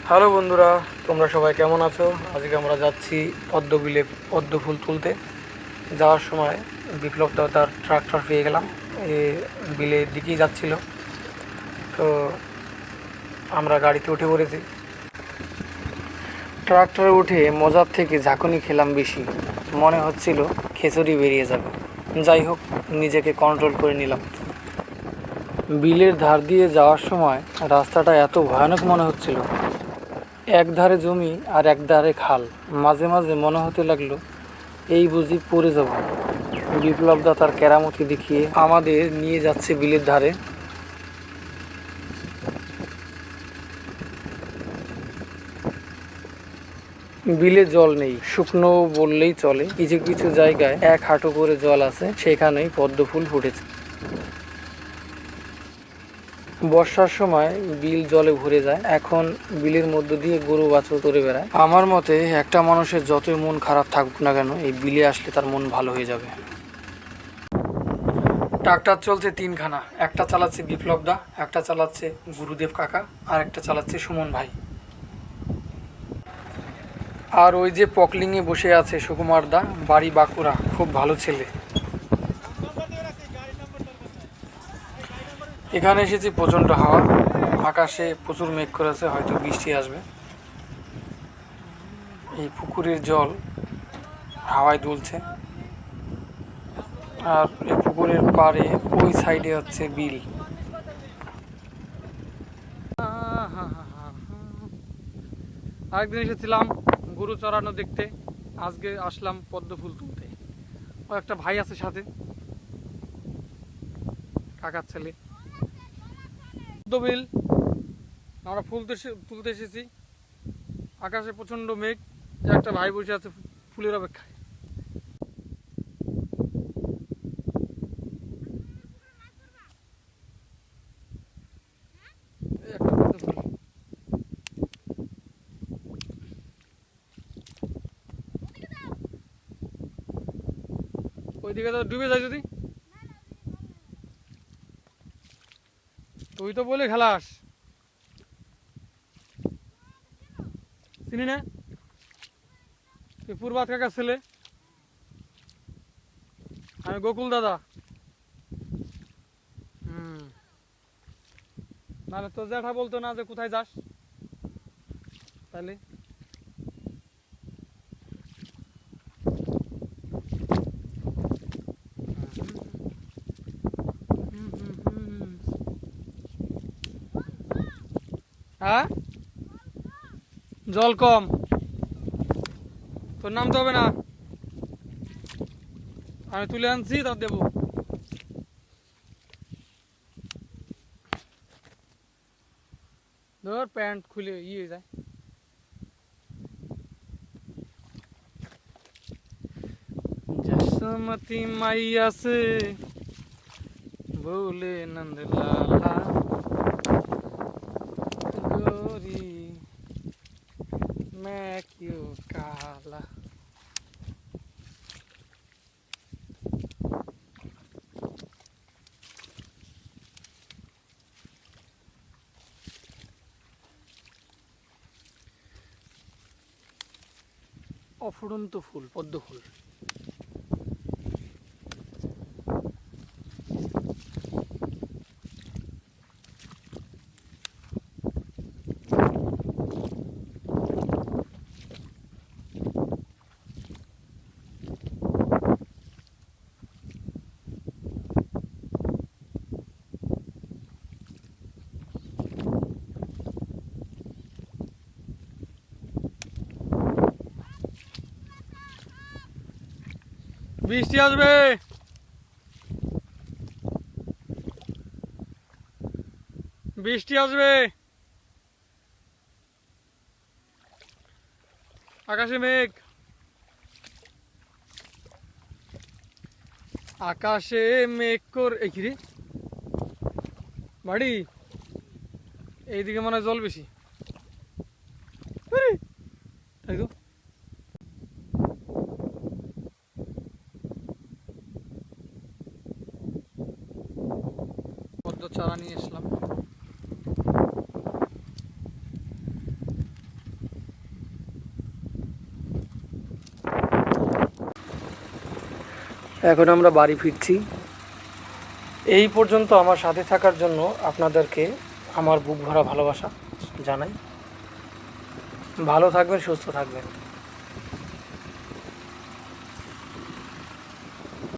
Hello বন্ধুরা, তোমরা সবাই কেমন আছো? আজকে আমরা যাচ্ছি পদ্ম বিলে পদ্ম ফুল তুলতে। যাওয়ার সময় বিপ্লব দা তার ট্রাক্টর পেয়ে গেলাম, এ বিলের দিকেই যাচ্ছিল। তো আমরা গাড়িতে উঠে পড়েছি। ট্রাক্টরে উঠে মজার থেকে ঝাঁকুনি খেলাম বেশি, মনে হচ্ছিল খিচুড়ি বেরিয়ে যাবে। যাই হোক, নিজেকে কন্ট্রোল করে নিলাম। বিলের ধার দিয়ে যাওয়ার সময় রাস্তাটা এত ভয়ানক মনে হচ্ছিল। এক ধারে জমি আর এক ধারে খাল। মাঝে মাঝে মনে হতে লাগলো এই বুঝি পড়ে যাব। বিপ্লব দা তার কেরামতি দেখিয়ে আমাদের নিয়ে যাচ্ছে বিলের ধারে। বিলে জল নেই, শুকনো বললেই চলে। কিছু কিছু জায়গায় এক হাঁটু করে জল আছে, সেখানেই পদ্ম ফুল ফুটেছে। বর্ষার সময় বিল জলে ভরে যায়। এখন বিলের মধ্য দিয়ে গরু বাছুর চরে বেড়ায়। আমার মতে একটা মানুষের যতই মন খারাপ থাকুক না কেন, এই বিলে আসলে তার মন ভালো হয়ে যাবে। ট্রাক্টর চলছে তিনখানা, একটা চালাচ্ছে বিপ্লব দা, একটা চালাচ্ছে গুরুদেব কাকা, আর একটা চালাচ্ছে সুমন ভাই। আর ওই যে পকলিংয়ে বসে আছে সুকুমার দা, বাড়ি বাঁকুড়া, খুব ভালো ছেলে। এখানে এসেছি প্রচণ্ড হাওয়া, আকাশে প্রচুর মেঘ করেছে, হয়তো বৃষ্টি আসবে। এই পুকুরের জল হাওয়ায় দুলছে, আর এই পুকুরের পাড়ে ওই সাইডে হচ্ছে বিল। আরেকদিন এসেছিলাম গরু চড়ানো দেখতে, আজকে আসলাম পদ্ম ফুল তুলতে। ও একটা ভাই আছে সাথে, কাকার ছেলে। পদ্ম বিল আমরা তুলতে এসেছি। আকাশে প্রচণ্ড মেঘ, একটা ভাই বসে আছে ফুলের অপেক্ষায়। একটা পদ্ম ফুল। ওইদিকে তো ডুবে যায় যদি। তুই তো বলে খেলাস, চিনি না? তুই পূর্বাত কাকার ছেলে, আমি গোকুল দাদা। নাহলে তোর জ্যাঠা বলতো না যে কোথায় যাস? তাহলে হ্যাঁ, জল কম, তোর নামতে হবে না, আমি তুলে আনছি তার দেবো। ধর প্যান্ট খুলে ইয়ে যায়। जसमती मैया से बोले नंद लाला गोरी मैं क्यों काला। অফুরন্ত ফুল, পদ্ম ফুল। বৃষ্টি আসবে, বৃষ্টি আসবে। আকাশে মেঘ, আকাশে মেঘ করে কি রে বাড়ি, এইদিকে মনে হয় জল বেশি। তাই তো পদ্ম চারা নিয়ে এসলাম। এখন আমরা বাড়ি ফিরছি। এই পর্যন্ত আমার সাথে থাকার জন্য আপনাদেরকে আমার বুক ভরা ভালোবাসা জানাই। ভালো থাকবেন, সুস্থ থাকবেন।